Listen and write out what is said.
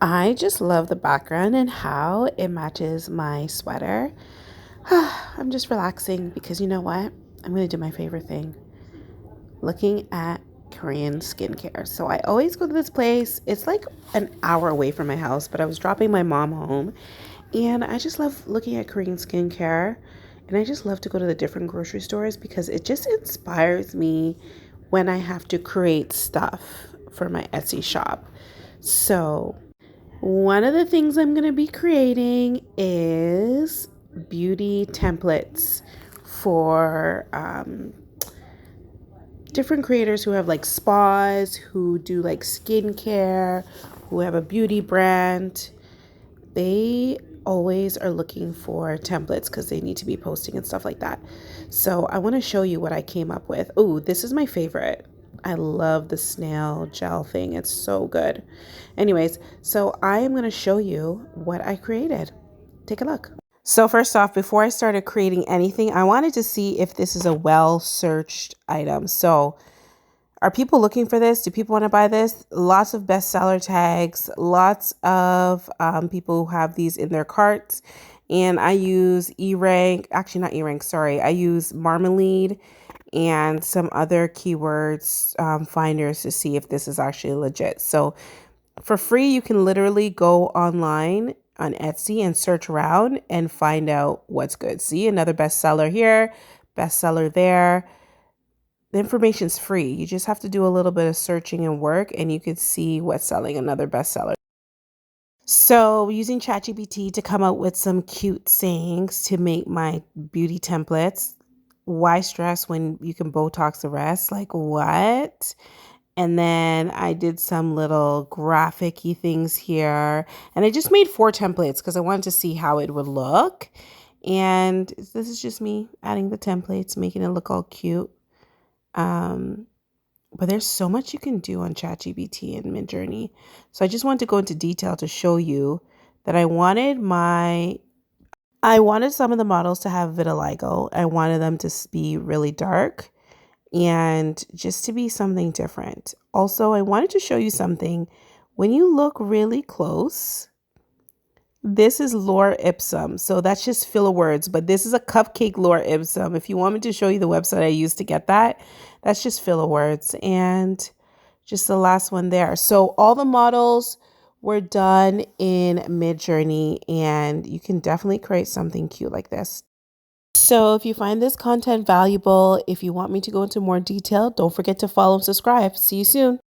I just love the background and how it matches my sweater. I'm just relaxing because you know what? I'm going to do my favorite thing, looking at Korean skincare. So I always go to this place. It's like an hour away from my house, but I was dropping my mom home and I just love looking at Korean skincare. And I just love to go to the different grocery stores because it just inspires me when I have to create stuff for my Etsy shop. So one of the things I'm going to be creating is beauty templates for different creators who have like spas, who do like skincare, who have a beauty brand. They always are looking for templates because they need to be posting and stuff like that. So I want to show you what I came up with. Oh, this is my favorite. I love the snail gel thing. It's so good. Anyways, so I am going to show you what I created. Take a look. So first off, before I started creating anything, I wanted to see if this is a well-searched item. So are people looking for this? Do people want to buy this? Lots of bestseller tags, lots of people who have these in their carts. And I use E-Rank, actually not E-Rank, sorry. I use Marmalade and some other keywords finders to see if this is actually legit. So for free, you can literally go online on Etsy and search around and find out what's good. See, another bestseller here, bestseller there. The information's free. You just have to do a little bit of searching and work and you could see what's selling, another bestseller. So using ChatGPT to come up with some cute sayings to make my beauty templates. Why stress when you can Botox the rest? Like what? And then I did some little graphic-y things here. And I just made 4 templates because I wanted to see how it would look. And this is just me adding the templates, making it look all cute. But there's so much you can do on ChatGPT and Midjourney. So I just wanted to go into detail to show you that I wanted some of the models to have vitiligo. I wanted them to be really dark and just to be something different. Also, I wanted to show you something. When you look really close, this is Lore Ipsum. So that's just filler words, but this is a cupcake Lore Ipsum. If you want me to show you the website I used to get that, that's just filler words. And just the last one there. So all the models were done in Midjourney, and you can definitely create something cute like this. So if you find this content valuable, if you want me to go into more detail, don't forget to follow and subscribe. See you soon.